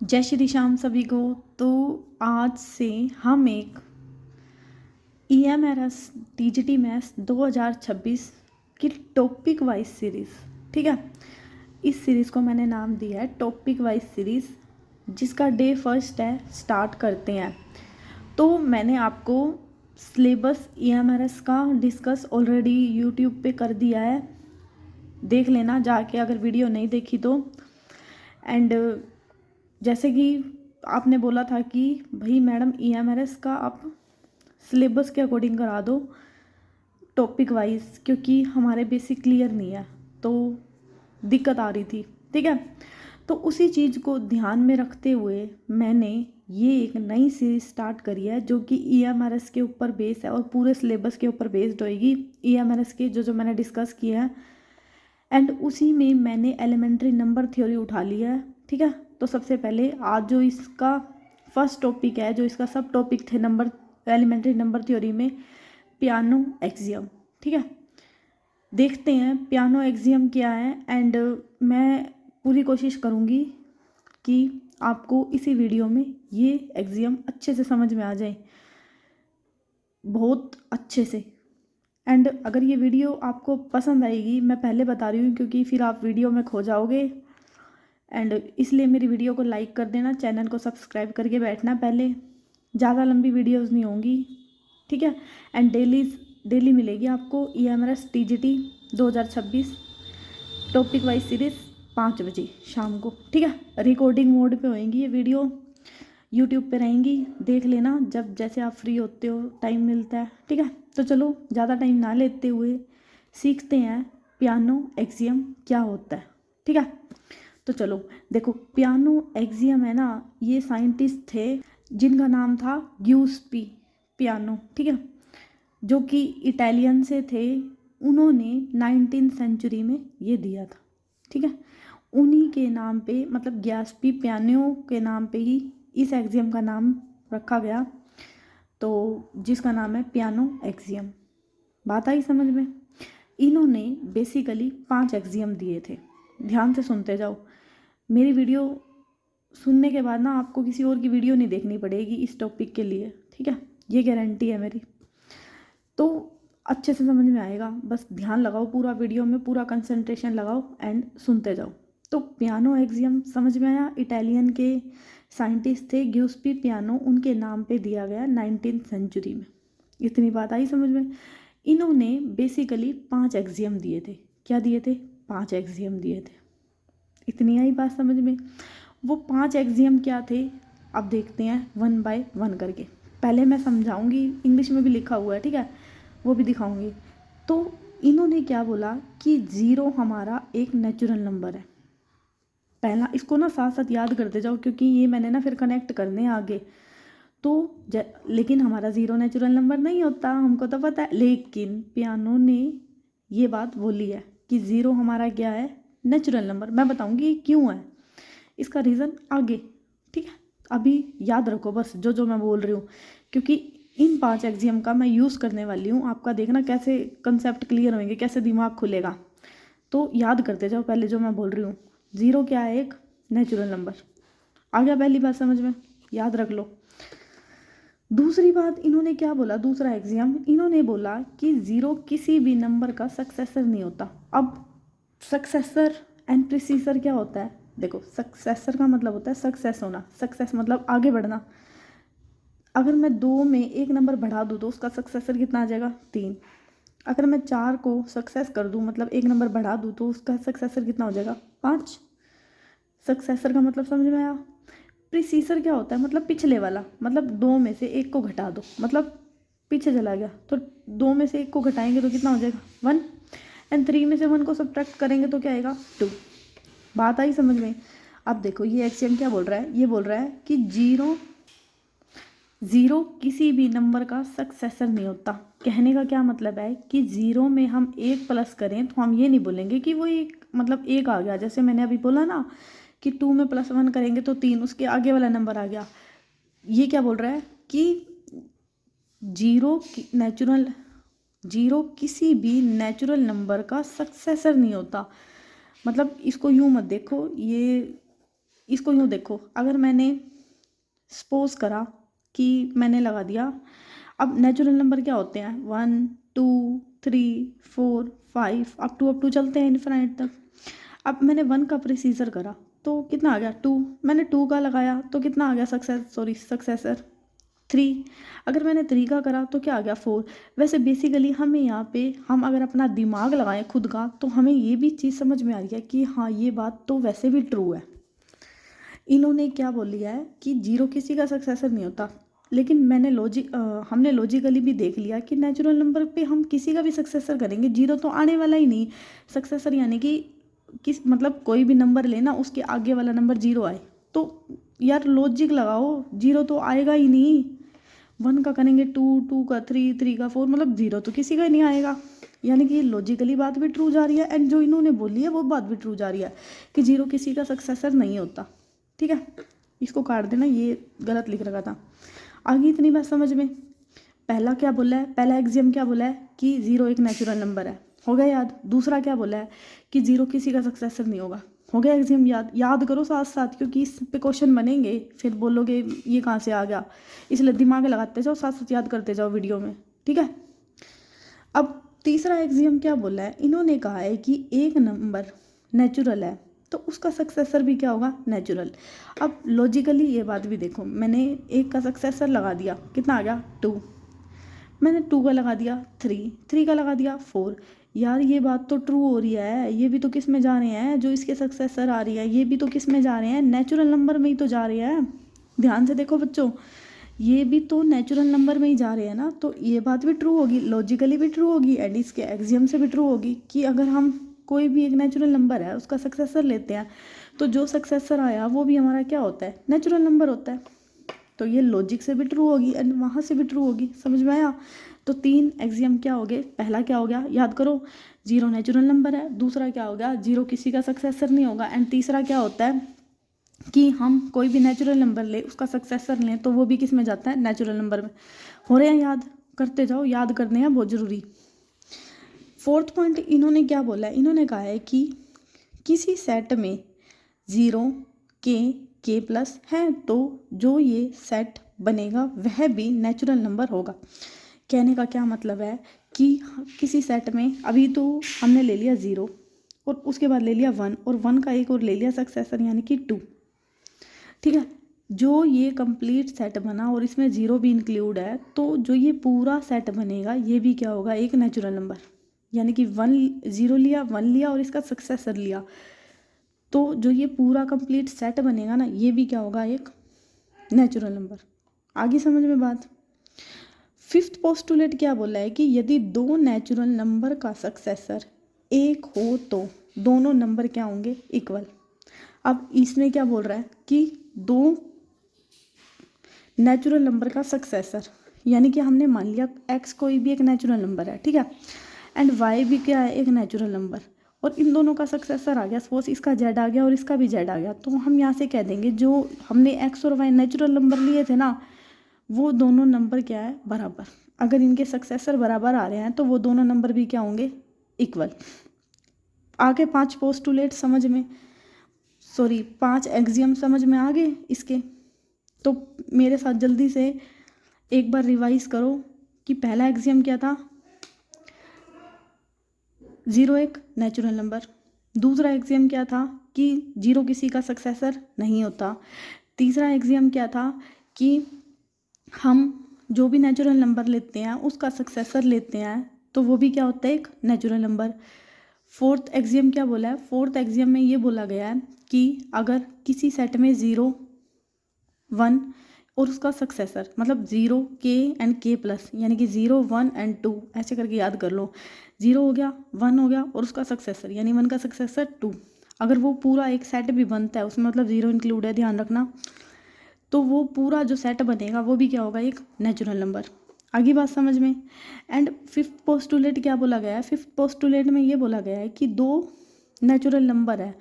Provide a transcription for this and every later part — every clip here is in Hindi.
जय श्री श्याम सभी को। तो आज से हम एक EMRS TGT मैथ्स 2026 की टॉपिक वाइज सीरीज़, ठीक है, इस सीरीज़ को मैंने नाम दिया है टॉपिक वाइज सीरीज़, जिसका डे फर्स्ट है। स्टार्ट करते हैं। तो मैंने आपको सिलेबस EMRS का डिस्कस ऑलरेडी यूट्यूब पे कर दिया है, देख लेना जाके अगर वीडियो नहीं देखी तो। एंड जैसे कि आपने बोला था कि भाई मैडम EMRS का आप सिलेबस के अकॉर्डिंग करा दो टॉपिक वाइज, क्योंकि हमारे बेसिक क्लियर नहीं है तो दिक्कत आ रही थी, ठीक है। तो उसी चीज़ को ध्यान में रखते हुए मैंने ये एक नई सीरीज स्टार्ट करी है जो कि EMRS के ऊपर बेस्ड है और पूरे सिलेबस के ऊपर बेस्ड होएगी। EMRS के जो जो मैंने डिस्कस किया है एंड उसी में मैंने एलिमेंट्री नंबर थ्योरी उठा लिया है, ठीक है। तो सबसे पहले आज जो इसका फर्स्ट टॉपिक है, जो इसका सब टॉपिक थे नंबर एलिमेंट्री नंबर थ्योरी में, पियानो एक्सियम, ठीक है। देखते हैं पियानो एक्सियम क्या है। एंड मैं पूरी कोशिश करूँगी कि आपको इसी वीडियो में ये एक्सियम अच्छे से समझ में आ जाए, बहुत अच्छे से। एंड अगर ये वीडियो आपको पसंद आएगी, मैं पहले बता रही हूँ क्योंकि फिर आप वीडियो में खो जाओगे, एंड इसलिए मेरी वीडियो को लाइक कर देना, चैनल को सब्सक्राइब करके बैठना पहले। ज़्यादा लंबी वीडियोस नहीं होंगी, ठीक है। एंड डेली मिलेगी आपको EMRS TGT 2026 topic wise series 5 बजे शाम को, ठीक है। रिकॉर्डिंग मोड पे होएंगी ये वीडियो, यूट्यूब पे रहेंगी, देख लेना जब जैसे आप फ्री होते हो, टाइम मिलता है, ठीक है। तो चलो ज़्यादा टाइम ना लेते हुए सीखते हैं पियानो एक्सियम क्या होता है, ठीक है। तो चलो देखो, पियानो एक्सियम है ना, ये साइंटिस्ट थे जिनका नाम था ग्यूस्पी पियानो, ठीक है, जो कि इटालियन से थे। उन्होंने 19th सेंचुरी में ये दिया था, ठीक है। उन्हीं के नाम पे, मतलब ग्यास्पी पियानो के नाम पे ही इस एक्सियम का नाम रखा गया, तो जिसका नाम है पियानो एक्सियम। बात आई समझ में। इन्होंने बेसिकली 5 एक्सियम दिए थे, ध्यान से सुनते जाओ। मेरी वीडियो सुनने के बाद ना आपको किसी और की वीडियो नहीं देखनी पड़ेगी इस टॉपिक के लिए, ठीक है, ये गारंटी है मेरी। तो अच्छे से समझ में आएगा, बस ध्यान लगाओ पूरा वीडियो में, पूरा कंसंट्रेशन लगाओ एंड सुनते जाओ। तो पियानो एक्सियम समझ में आया, इटालियन के साइंटिस्ट थे ग्यूस्पी पियानो, उनके नाम पे दिया गया 19th सेंचुरी में। इतनी बात आई समझ में। इन्होंने बेसिकली 5 एक्सियम दिए थे। क्या दिए थे? 5 एक्सियम दिए थे। इतनी आई बात समझ में। वो 5 एक्सियम क्या थे, अब देखते हैं वन बाय वन करके। पहले मैं समझाऊंगी, इंग्लिश में भी लिखा हुआ है, ठीक है, वो भी दिखाऊंगी। तो इन्होंने क्या बोला कि 0 हमारा एक नेचुरल नंबर है। पहला इसको ना साथ साथ याद करते जाओ, क्योंकि ये मैंने ना फिर कनेक्ट करने हैं आगे। तो लेकिन हमारा 0 नेचुरल नंबर नहीं होता, हमको तो पता है, लेकिन पियानो ने ये बात बोली है कि 0 हमारा क्या है, नेचुरल नंबर। मैं बताऊंगी क्यों है, इसका रीज़न आगे, ठीक है। अभी याद रखो बस जो जो मैं बोल रही हूँ, क्योंकि इन 5 एक्सियम का मैं यूज़ करने वाली हूँ। आपका देखना कैसे कंसेप्ट क्लियर होंगे, कैसे दिमाग खुलेगा। तो याद करते जाओ पहले जो मैं बोल रही हूँ। 0 क्या है? एक नेचुरल नंबर। आ गया पहली बात समझ में, याद रख लो। दूसरी बात इन्होंने क्या बोला, दूसरा एक्सियम इन्होंने बोला कि 0 किसी भी नंबर का सक्सेसर नहीं होता। अब सक्सेसर एंड प्रीसीसर क्या होता है? देखो, सक्सेसर का मतलब होता है सक्सेस होना, सक्सेस मतलब आगे बढ़ना। अगर मैं 2 में एक नंबर बढ़ा दूँ तो उसका सक्सेसर कितना आ जाएगा? 3। अगर मैं 4 को सक्सेस कर दूँ, मतलब एक नंबर बढ़ा दूँ, तो उसका सक्सेसर कितना हो जाएगा? 5। सक्सेसर का मतलब समझ में आया। प्रीसीसर क्या होता है? मतलब पिछले वाला, मतलब 2 में से एक को घटा दो, मतलब पीछे चला गया, तो 2 में से एक को घटाएंगे तो कितना हो जाएगा? 1। एंड 3 में से 1 को सब्ट्रैक्ट करेंगे तो क्या आएगा? 2। बात आई समझ में। अब देखो ये एक्सियम क्या बोल रहा है, ये बोल रहा है कि 0 किसी भी नंबर का सक्सेसर नहीं होता। कहने का क्या मतलब है कि 0 में हम 1 प्लस करें तो हम ये नहीं बोलेंगे कि वो एक, मतलब 1 आ गया। जैसे मैंने अभी बोला ना कि 2 में +1 करेंगे तो 3, उसके आगे वाला नंबर आ गया। ये क्या बोल रहा है कि 0 किसी भी नेचुरल नंबर का सक्सेसर नहीं होता। मतलब इसको यूँ मत देखो, ये इसको यूँ देखो, अगर मैंने सपोज करा कि मैंने लगा दिया, अब नेचुरल नंबर क्या होते हैं 1 2 3 4 5 अप टू चलते हैं इनफिनाइट तक। अब मैंने 1 का प्रोसीजर करा तो कितना आ गया 2, मैंने 2 का लगाया तो कितना आ गया सक्सेसर 3, अगर मैंने 3 का करा तो क्या आ गया 4। वैसे बेसिकली हमें यहाँ पे हम अगर अपना दिमाग लगाएं खुद का तो हमें ये भी चीज़ समझ में आ रही है कि हाँ ये बात तो वैसे भी ट्रू है। इन्होंने क्या बोल लिया है कि 0 किसी का सक्सेसर नहीं होता, लेकिन हमने लॉजिकली भी देख लिया कि नेचुरल नंबर पे हम किसी का भी सक्सेसर करेंगे 0 तो आने वाला ही नहीं। सक्सेसर यानी कि मतलब कोई भी नंबर लेना उसके आगे वाला नंबर 0 आए तो यार लॉजिक लगाओ, 0 तो आएगा ही नहीं। 1 का करेंगे 2, 2 का 3, 3 का 4, मतलब 0 तो किसी का ही नहीं आएगा। यानी कि लॉजिकली बात भी ट्रू जा रही है एंड जो इन्होंने बोली है वो बात भी ट्रू जा रही है कि 0 किसी का सक्सेसर नहीं होता। ठीक है, इसको काट देना, ये गलत लिख रखा था। आगे इतनी बात समझ में। पहला क्या बोला है, पहला एक्सियम क्या बोला है कि 0 एक नेचुरल नंबर है, हो गया याद। दूसरा क्या बोला है कि 0 किसी का सक्सेसर नहीं होगा, हो गया एक्सियम याद करो साथ साथ, क्योंकि इस पे क्वेश्चन बनेंगे, फिर बोलोगे ये कहाँ से आ गया, इसलिए दिमाग लगाते जाओ, साथ साथ याद करते जाओ वीडियो में। ठीक है, अब तीसरा एक्सियम क्या बोला है, इन्होंने कहा है कि एक नंबर नेचुरल है तो उसका सक्सेसर भी क्या होगा नेचुरल। अब लॉजिकली ये बात भी देखो, मैंने 1 का सक्सेसर लगा दिया, कितना आ गया 2, मैंने 2 का लगा दिया 3, 3 का लगा दिया 4। यार ये बात तो ट्रू हो रही है, ये भी तो किस में जा रहे हैं, जो इसके सक्सेसर आ रही है ये भी तो किस में जा रहे हैं, नेचुरल नंबर में ही तो जा रहे हैं। ध्यान से देखो बच्चों, ये भी तो नेचुरल नंबर में ही जा रहे हैं ना, तो ये बात भी ट्रू होगी, लॉजिकली भी ट्रू होगी एंड इसके एक्सियम से भी ट्रू होगी कि अगर हम कोई भी एक नेचुरल नंबर है उसका सक्सेसर लेते हैं तो जो सक्सेसर आया वो भी हमारा क्या होता है नेचुरल नंबर होता है। तो ये लॉजिक से भी ट्रू होगी एंड वहाँ से भी ट्रू होगी, समझ में आया। तो 3 एक्सियम क्या हो गए, पहला क्या हो गया याद करो 0 नेचुरल नंबर है, दूसरा क्या हो गया 0 किसी का सक्सेसर नहीं होगा, एंड तीसरा क्या होता है कि हम कोई भी नेचुरल नंबर ले उसका सक्सेसर लें तो वो भी किस में जाता है नेचुरल नंबर में। हो रहे हैं याद, करते जाओ, याद करने हैं बहुत ज़रूरी। फोर्थ पॉइंट इन्होंने क्या बोला है, इन्होंने कहा है कि किसी सेट में 0 के प्लस है तो जो ये सेट बनेगा वह भी नेचुरल नंबर होगा। कहने का क्या मतलब है कि किसी सेट में अभी तो हमने ले लिया 0 और उसके बाद ले लिया 1 और 1 का एक और ले लिया सक्सेसर यानी कि 2। ठीक है, जो ये कंप्लीट सेट बना और इसमें 0 भी इंक्लूड है तो जो ये पूरा सेट बनेगा ये भी क्या होगा एक नेचुरल नंबर, यानी कि 0 लिया 1 लिया और इसका सक्सेसर लिया तो जो ये पूरा कंप्लीट सेट बनेगा ना ये भी क्या होगा एक नेचुरल नंबर। आगे समझ में बात। फिफ्थ पोस्टुलेट क्या बोला है कि यदि 2 नेचुरल नंबर का सक्सेसर एक हो तो दोनों नंबर क्या होंगे इक्वल। अब इसमें क्या बोल रहा है कि 2 नेचुरल नंबर का सक्सेसर, यानी कि हमने मान लिया x कोई भी एक नेचुरल नंबर है, ठीक है, एंड y भी क्या है एक नेचुरल नंबर, और इन दोनों का सक्सेसर आ गया, सपोज इसका z आ गया और इसका भी z आ गया, तो हम यहाँ से कह देंगे जो हमने x और y नेचुरल नंबर लिए थे ना वो दोनों नंबर क्या है बराबर। अगर इनके सक्सेसर बराबर आ रहे हैं तो वो दोनों नंबर भी क्या होंगे इक्वल। आगे 5 पोस्टुलेट समझ में, 5 एक्सियम समझ में आ गए इसके। तो मेरे साथ जल्दी से एक बार रिवाइज करो कि पहला एक्सियम क्या था 0 एक नेचुरल नंबर, दूसरा एक्सियम क्या था कि 0 किसी का सक्सेसर नहीं होता, तीसरा एक्सियम क्या था कि हम जो भी नेचुरल नंबर लेते हैं उसका सक्सेसर लेते हैं तो वो भी क्या होता है एक नेचुरल नंबर। फोर्थ एक्सियम क्या बोला है, फोर्थ एक्सियम में ये बोला गया है कि अगर किसी सेट में 0 1 और उसका सक्सेसर मतलब 0 के एंड के प्लस, यानी कि 0 1 एंड 2 ऐसे करके याद कर लो, 0 हो गया 1 हो गया और उसका सक्सेसर यानी 1 का सक्सेसर 2, अगर वो पूरा एक सेट भी बनता है उसमें मतलब 0 इंक्लूड है ध्यान रखना, तो वो पूरा जो सेट बनेगा वो भी क्या होगा एक नेचुरल नंबर। आगे बात समझ में। एंड फिफ्थ पोस्टुलेट क्या बोला गया है, फिफ्थ पोस्टुलेट में ये बोला गया है कि 2 नेचुरल नंबर है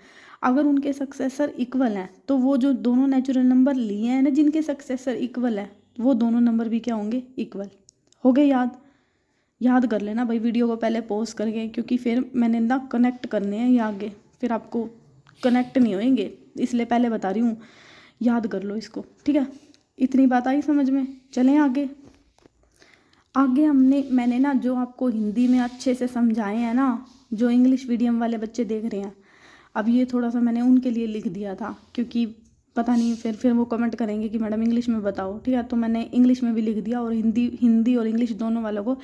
अगर उनके सक्सेसर इक्वल हैं तो वो जो दोनों नेचुरल नंबर लिए हैं ना जिनके सक्सेसर इक्वल है वो दोनों नंबर भी क्या होंगे इक्वल। हो गए याद, याद कर लेना भाई वीडियो को पहले पॉज करके, क्योंकि फिर मैंने ना कनेक्ट करने हैं ये आगे, फिर आपको कनेक्ट नहीं होएंगे इसलिए पहले बता रही हूँ, याद कर लो इसको, ठीक है। इतनी बात आई समझ में। चलें आगे। आगे मैंने ना जो आपको हिंदी में अच्छे से समझाए हैं ना, जो इंग्लिश मीडियम वाले बच्चे देख रहे हैं, अब ये थोड़ा सा मैंने उनके लिए लिख दिया था, क्योंकि पता नहीं फिर वो कमेंट करेंगे कि मैडम इंग्लिश में बताओ, ठीक है। तो मैंने इंग्लिश में भी लिख दिया और हिंदी और इंग्लिश दोनों वालों को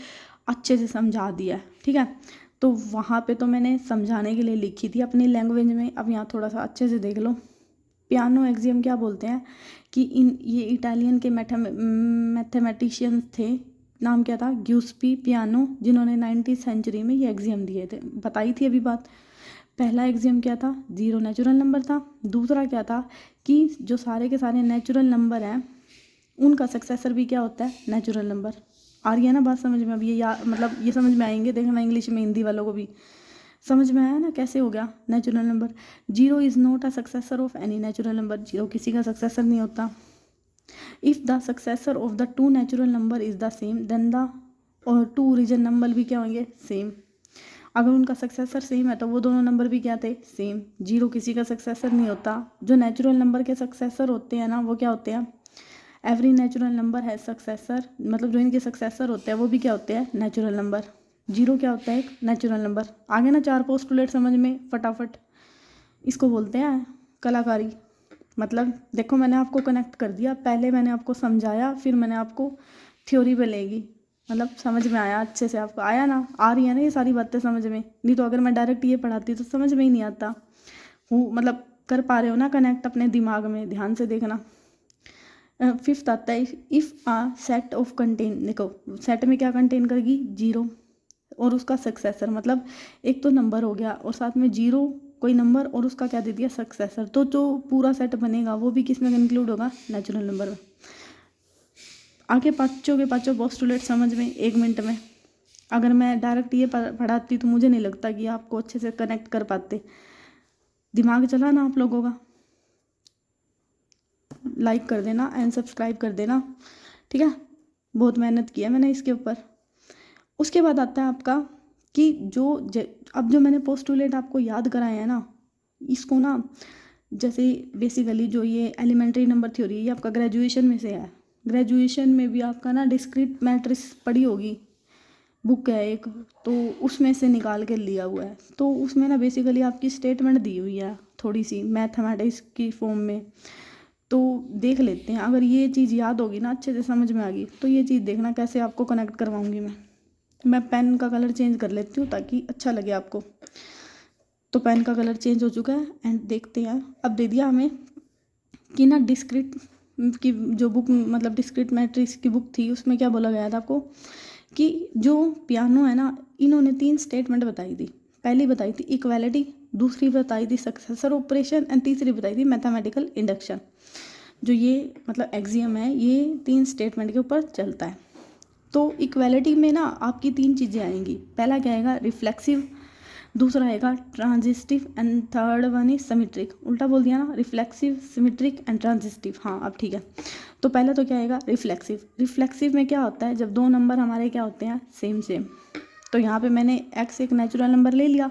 अच्छे से समझा दिया है, ठीक है। तो वहाँ पे तो मैंने समझाने के लिए लिखी थी अपनी लैंग्वेज में। अब यहाँ थोड़ा सा अच्छे से देख लो। पियानो एक्सियम क्या बोलते हैं कि ये इटालियन के मैथमेटिशियंस थे, नाम क्या था, ग्यूस्पी पियानो, जिन्होंने 19वीं सेंचुरी में ये एक्सियम दिए थे। बताई थी अभी बात। पहला एक्सियम क्या था, 0 नेचुरल नंबर था। दूसरा क्या था कि जो सारे के सारे नेचुरल नंबर हैं उनका सक्सेसर भी क्या होता है, नेचुरल नंबर। आ रही है ना बात समझ में। अब ये मतलब ये समझ में आएंगे, देखना इंग्लिश में, हिंदी वालों को भी समझ में आया ना कैसे हो गया natural number. 0 is not a successor of any natural number, 0 किसी का सक्सेसर नहीं होता। If the successor of the 2 natural number is the same then the और 2 ओरिजिन नंबर भी क्या होंगे, सेम। अगर उनका सक्सेसर सेम है तो वो दोनों नंबर भी क्या थे, सेम। 0 किसी का सक्सेसर नहीं होता। जो नेचुरल नंबर के सक्सेसर होते हैं ना, वो क्या होते हैं, एवरी नेचुरल नंबर है सक्सेसर, मतलब जो इनके सक्सेसर होते हैं वो भी क्या होते हैं, नेचुरल नंबर। 0 क्या होता है, एक नेचुरल नंबर। आगे ना 4 पोस्टुलेट समझ में फटाफट। इसको बोलते हैं कलाकारी। मतलब देखो मैंने आपको कनेक्ट कर दिया, पहले मैंने आपको समझाया, फिर मैंने आपको थ्योरी पे लेगी, मतलब समझ में आया अच्छे से। आपको आया ना, आ रही है ना ये सारी बातें समझ में। नहीं तो अगर मैं डायरेक्ट ये पढ़ाती तो समझ में ही नहीं आता। मतलब कर पा रहे हो ना कनेक्ट अपने दिमाग में, ध्यान से देखना। 5th आता है, if a set of contain, देखो सेट में क्या कंटेन करेगी, 0 और उसका सक्सेसर, मतलब एक तो नंबर हो गया और साथ में 0 कोई नंबर और उसका क्या दे दिया, सक्सेसर। तो जो पूरा सेट बनेगा वो भी किस में इंक्लूड होगा, नेचुरल नंबर में। आगे पाँचों के पाँचों पोस्टुलेट समझ में 1 मिनट में। अगर मैं डायरेक्ट ये पढ़ाती तो मुझे नहीं लगता कि आपको अच्छे से कनेक्ट कर पाते। दिमाग चला ना आप लोगों का। लाइक कर देना एंड सब्सक्राइब कर देना, ठीक है। बहुत मेहनत की है मैंने इसके ऊपर। उसके बाद आता है आपका कि अब जो मैंने पोस्टुलेट आपको याद कराए हैं ना, इसको ना जैसे बेसिकली जो ये एलिमेंट्री नंबर थ्योरी ये आपका ग्रेजुएशन में से है। ग्रेजुएशन में भी आपका ना डिस्क्रीट मैट्रिक्स पढ़ी होगी, बुक है एक, तो उसमें से निकाल के लिया हुआ है। तो उसमें ना बेसिकली आपकी स्टेटमेंट दी हुई है थोड़ी सी मैथमेटिक्स की फॉर्म में। तो देख लेते हैं, अगर ये चीज़ याद होगी ना, अच्छे से समझ में आ गई, तो ये चीज़ देखना कैसे आपको कनेक्ट करवाऊंगी मैं पेन का कलर चेंज कर लेती हूँ ताकि अच्छा लगे आपको। तो पेन का कलर चेंज हो चुका है एंड देखते हैं। अब दे दिया हमें कि ना डिस्क्रीट की जो बुक, मतलब डिस्क्रीट मैट्रिक्स की बुक थी, उसमें क्या बोला गया था आपको कि जो पियानो है ना, इन्होंने 3 स्टेटमेंट बताई थी। पहली बताई थी इक्वालिटी, दूसरी बताई थी सक्सेसर ऑपरेशन एंड तीसरी बताई थी मैथमेटिकल इंडक्शन। जो ये मतलब एक्सियम है ये 3 स्टेटमेंट के ऊपर चलता है। तो इक्वालिटी में ना आपकी 3 चीज़ें आएंगी। पहला क्या आएगा, रिफ्लेक्सिव, दूसरा आएगा transitive and third one is symmetric. उल्टा बोल दिया ना, रिफ्लेक्सिव, सिमेट्रिक एंड ट्रांजिस्टिव। हाँ अब ठीक है। तो पहला तो क्या आएगा, रिफ्लेक्सिव। रिफ्लेक्सिव में क्या होता है, जब 2 नंबर हमारे क्या होते हैं, सेम। तो यहाँ पे मैंने x एक नेचुरल नंबर ले लिया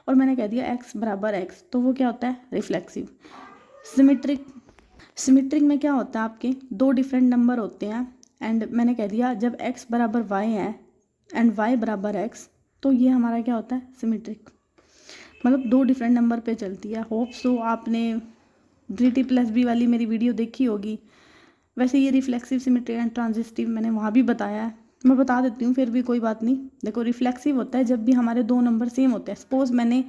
और मैंने कह दिया x बराबर x, तो वो क्या होता है, रिफ्लेक्सिव। सिमेट्रिक में क्या होता है, आपके 2 डिफरेंट नंबर होते हैं एंड मैंने कह दिया जब x बराबर y है एंड y बराबर x, तो ये हमारा क्या होता है, सिमेट्रिक। मतलब 2 डिफरेंट नंबर पे चलती है। होप सो आपने DT+B वाली मेरी वीडियो देखी होगी। वैसे ये रिफ्लेक्सिव, सिमेट्रिक एंड ट्रांजिस्टिव मैंने वहाँ भी बताया है, मैं बता देती हूँ फिर भी कोई बात नहीं। देखो रिफ्लेक्सिव होता है जब भी हमारे 2 नंबर सेम होते हैं। सपोज मैंने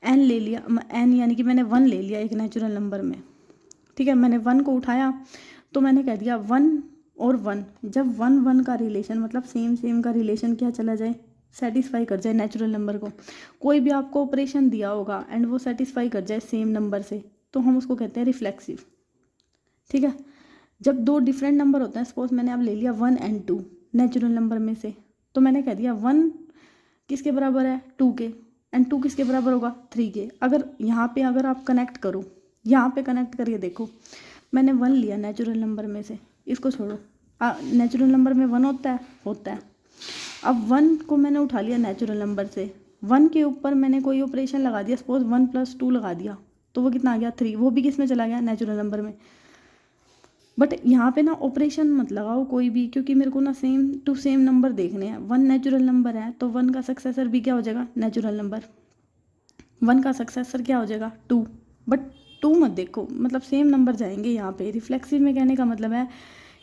n ले लिया, n यानी कि मैंने 1 ले लिया एक नेचुरल नंबर में, ठीक है। मैंने 1 को उठाया तो मैंने कह दिया 1 और 1, जब 1 का रिलेशन मतलब सेम का रिलेशन क्या चला जाए, सेटिस्फाई कर जाए नेचुरल नंबर को। कोई भी आपको ऑपरेशन दिया होगा एंड वो सेटिस्फाई कर जाए सेम नंबर से, तो हम उसको कहते हैं रिफ्लेक्सिव, ठीक है। जब 2 डिफरेंट नंबर होते हैं, सपोज मैंने अब ले लिया 1 एंड 2 नेचुरल नंबर में से, तो मैंने कह दिया 1 किसके बराबर है, 2 के, एंड 2 किसके बराबर होगा, 3 के। अगर आप कनेक्ट करो, यहाँ पे कनेक्ट करके देखो, मैंने 1 लिया नेचुरल नंबर में से, इसको छोड़ो, नेचुरल नंबर में 1 होता है। अब 1 को मैंने उठा लिया नेचुरल नंबर से, 1 के ऊपर मैंने कोई ऑपरेशन लगा दिया, सपोज 1 + 2 लगा दिया, तो वो कितना आ गया 3, वो भी किस में चला गया नेचुरल नंबर में। बट यहाँ पे ना ऑपरेशन मत लगाओ कोई भी, क्योंकि मेरे को ना सेम टू सेम नंबर देखने हैं। 1 नेचुरल नंबर है तो 1 का सक्सेसर भी क्या हो जाएगा नेचुरल नंबर, 1 का सक्सेसर क्या हो जाएगा 2। बट 2 मत देखो, मतलब सेम नंबर जाएंगे यहाँ पे। रिफ्लेक्सिव में कहने का मतलब है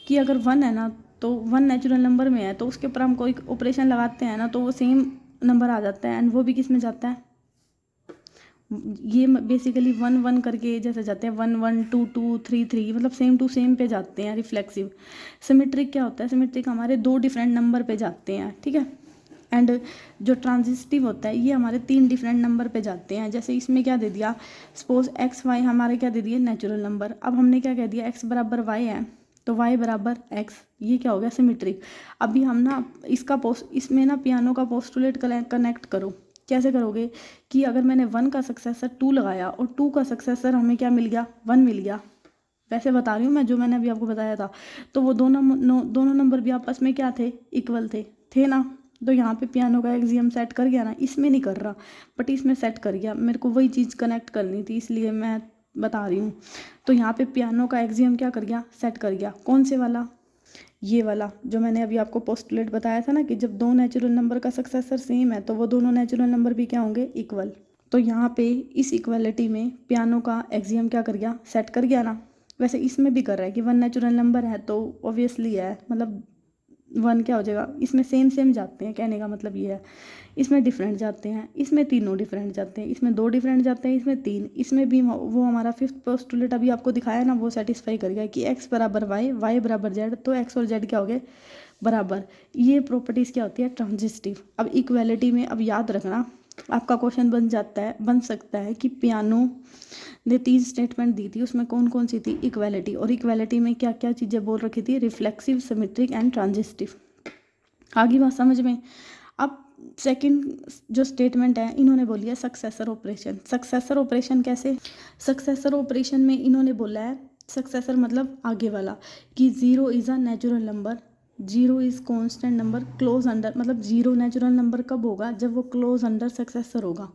कि अगर 1 है ना तो 1 नेचुरल नंबर में है तो उसके ऊपर हम कोई ऑपरेशन लगाते हैं ना तो वो सेम नंबर आ जाता है, एंड वो भी किस में जाता है, ये बेसिकली 1 1 करके जैसे जाते हैं 1 1 2 2 3 3, मतलब सेम टू सेम पे जाते हैं रिफ्लेक्सिव। सिमेट्रिक क्या होता है, सिमेट्रिक हमारे 2 डिफरेंट नंबर पे जाते हैं, ठीक है। एंड जो ट्रांजिस्टिव होता है ये हमारे 3 डिफरेंट नंबर पे जाते हैं। जैसे इसमें क्या दे दिया, सपोज एक्स वाई हमारे क्या दे दिए नेचुरल नंबर। अब हमने क्या कह दिया एक्स बराबर वाई है तो वाई बराबर एक्स, ये क्या हो गया सिमेट्रिक। अभी हम ना इसका इसमें ना पियानो का पोस्टुलेट कनेक्ट करो। कैसे करोगे कि अगर मैंने 1 का सक्सेसर 2 लगाया और 2 का सक्सेसर हमें क्या मिल गया 1 मिल गया, वैसे बता रही हूँ मैं जो मैंने अभी आपको बताया था, तो वो दोनों नंबर भी आपस में क्या थे इक्वल थे ना। तो यहाँ पे पियानो का एक्सियम सेट कर गया ना, इसमें नहीं कर रहा बट इसमें सेट कर गया। मेरे को वही चीज़ कनेक्ट करनी थी इसलिए मैं बता रही हूँ। तो यहाँ पे पियानो का एक्सियम क्या कर गया सेट कर गया, कौन से वाला, ये वाला जो मैंने अभी आपको पोस्टुलेट बताया था ना कि जब 2 नेचुरल नंबर का सक्सेसर सेम है तो वो दोनों नेचुरल नंबर भी क्या होंगे इक्वल। तो यहाँ पे इस इक्वलिटी में पियानो का एक्सियम क्या कर गया सेट कर गया ना। वैसे इसमें भी कर रहा है कि 1 नेचुरल नंबर है तो ऑब्वियसली है, मतलब 1 क्या हो जाएगा, इसमें सेम सेम जाते हैं, कहने का मतलब ये है। इसमें डिफरेंट जाते हैं, इसमें तीनों डिफरेंट जाते हैं, इसमें 2 डिफरेंट जाते हैं, इसमें 3, इसमें भी वो हमारा 5th पोस्टुलेट अभी आपको दिखाया ना वो सेटिस्फाई कर गया कि x बराबर y, y बराबर z, तो x और z क्या हो गए बराबर। ये प्रॉपर्टीज़ क्या होती है ट्रांजिस्टिव। अब इक्वालिटी में अब याद रखना आपका क्वेश्चन बन सकता है कि पियानो ने 3 स्टेटमेंट दी थी, उसमें कौन कौन सी थी इक्वालिटी, और इक्वालिटी में क्या क्या चीज़ें बोल रखी थी रिफ्लेक्सिव, सिमेट्रिक एंड ट्रांजिस्टिव। आगे बात समझ में। अब सेकंड जो स्टेटमेंट है इन्होंने बोली है सक्सेसर ऑपरेशन। सक्सेसर ऑपरेशन कैसे, सक्सेसर ऑपरेशन में इन्होंने बोला है सक्सेसर मतलब आगे वाला कि 0 is a natural number, 0 is constant number close under, मतलब 0 नेचुरल नंबर कब होगा जब वो क्लोज अंडर सक्सेसर होगा।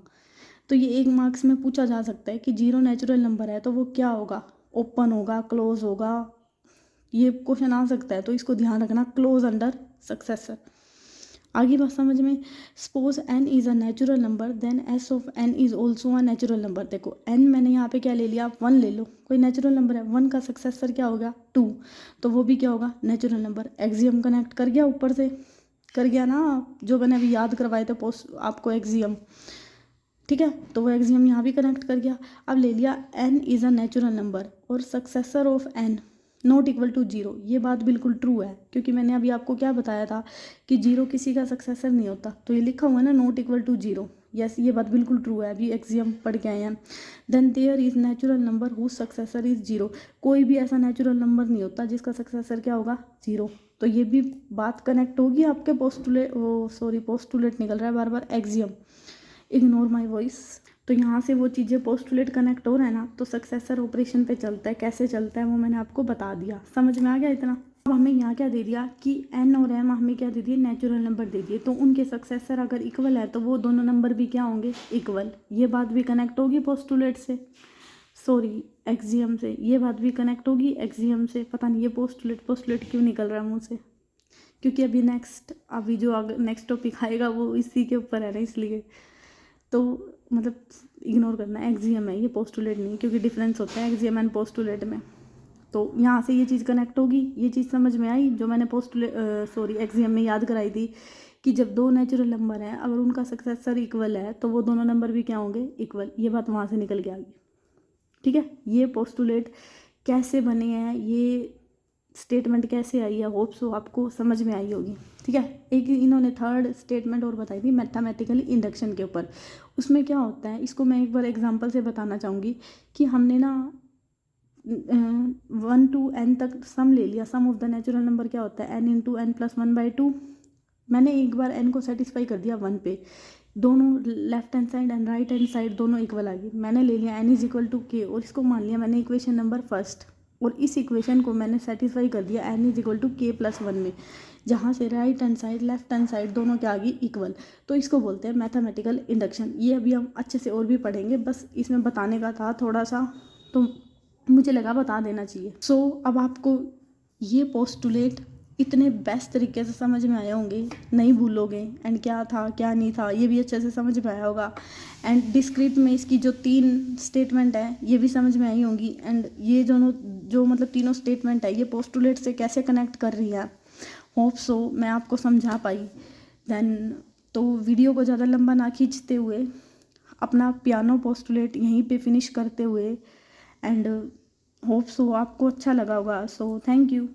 तो ये 1 मार्क्स में पूछा जा सकता है कि 0 नेचुरल नंबर है तो वो क्या होगा ओपन होगा क्लोज होगा, ये क्वेश्चन आ सकता है, तो इसको ध्यान रखना क्लोज अंडर सक्सेसर। आगे बात समझ में। Suppose n is a natural number then s of n is also a natural number. देखो n मैंने यहाँ पे क्या ले लिया 1 ले लो, कोई नेचुरल नंबर है, 1 का सक्सेसर क्या होगा 2, तो वो भी क्या होगा नेचुरल नंबर। एक्सियम कनेक्ट कर गया ऊपर से, कर गया ना जो मैंने अभी याद करवाए थे आपको एक्सियम, ठीक है। तो वो एक्सियम यहाँ भी कनेक्ट कर गया। अब ले लिया n is a natural number और successor of n not equal to 0, ये बात बिल्कुल ट्रू है क्योंकि मैंने अभी आपको क्या बताया था कि 0 किसी का सक्सेसर नहीं होता, तो ये लिखा हुआ है ना नॉट इक्वल टू 0, यस ये बात बिल्कुल ट्रू है, अभी एक्सियम पढ़ के आए हैं। Then there is natural number whose successor is 0, कोई भी ऐसा नेचुरल नंबर नहीं होता जिसका सक्सेसर क्या होगा 0। तो ये भी बात कनेक्ट होगी आपके पोस्टुलेट निकल रहा है बार बार एक्सियम, इग्नोर माई वॉइस। तो यहाँ से वो चीज़ें पोस्टुलेट कनेक्ट हो रहा है ना, तो सक्सेसर ऑपरेशन पे चलता है, कैसे चलता है वो मैंने आपको बता दिया, समझ में आ गया इतना। अब हमें यहाँ क्या दे दिया कि n और m हमें क्या दे दिए नेचुरल नंबर दे दिए, तो उनके सक्सेसर अगर इक्वल है तो वो दोनों नंबर भी क्या होंगे इक्वल। ये बात भी कनेक्ट होगी पोस्टुलेट से, सॉरी एक्सियम से, ये बात भी कनेक्ट होगी एक्सियम से। पता नहीं ये पोस्टुलेट क्यों निकल रहा है मुँह से, क्योंकि अभी जो नेक्स्ट टॉपिक आएगा वो इसी के ऊपर है ना, इसलिए तो मतलब इग्नोर करना, एक्सियम है ये पोस्टुलेट नहीं, क्योंकि डिफरेंस होता है एक्सियम एंड पोस्टुलेट में। तो यहाँ से ये चीज़ कनेक्ट होगी, ये चीज़ समझ में आई जो मैंने एक्सियम में याद कराई थी कि जब 2 नेचुरल नंबर हैं अगर उनका सक्सेसर इक्वल है तो वो दोनों नंबर भी क्या होंगे इक्वल, ये बात वहाँ से निकल के आ गई, ठीक है। ये पोस्टुलेट कैसे बने हैं, ये स्टेटमेंट कैसे आई है, होप सो आपको समझ में आई होगी, ठीक है। एक इन्होंने थर्ड स्टेटमेंट और बताई थी मैथमेटिकली इंडक्शन के ऊपर, उसमें क्या होता है इसको मैं एक बार एग्जांपल से बताना चाहूँगी कि हमने ना 1 to n तक सम ले लिया, सम ऑफ द नेचुरल नंबर क्या होता है n इंटू एन प्लस 1/2। मैंने एक बार n को सेटिस्फाई कर दिया 1 पे, दोनों left hand side and right hand side दोनों इक्वल आ गई, मैंने ले लिया n is equal to k और इसको मान लिया मैंने इक्वेशन नंबर फर्स्ट, और इस इक्वेशन को मैंने सेटिस्फाई कर दिया n=k+1 में, जहाँ से right hand side left hand side दोनों के आगे इक्वल। तो इसको बोलते हैं मैथमेटिकल इंडक्शन। ये अभी हम अच्छे से और भी पढ़ेंगे, बस इसमें बताने का था थोड़ा सा, तो मुझे लगा बता देना चाहिए। अब आपको ये पोस्टुलेट इतने बेस्ट तरीके से समझ में आए होंगे, नहीं भूलोगे, एंड क्या था क्या नहीं था ये भी अच्छे से समझ में आया होगा। एंड डिस्क्रीट में इसकी जो 3 स्टेटमेंट है ये भी समझ में आई होंगी। एंड ये दोनों जो मतलब तीनों स्टेटमेंट है ये पोस्टुलेट से कैसे कनेक्ट कर रही है, होप सो मैं आपको समझा पाई। देन तो वीडियो को ज़्यादा लंबा ना खींचते हुए अपना पियानो पोस्टुलेट यहीं पे फिनिश करते हुए, एंड होप सो आपको अच्छा लगा होगा। So thank you.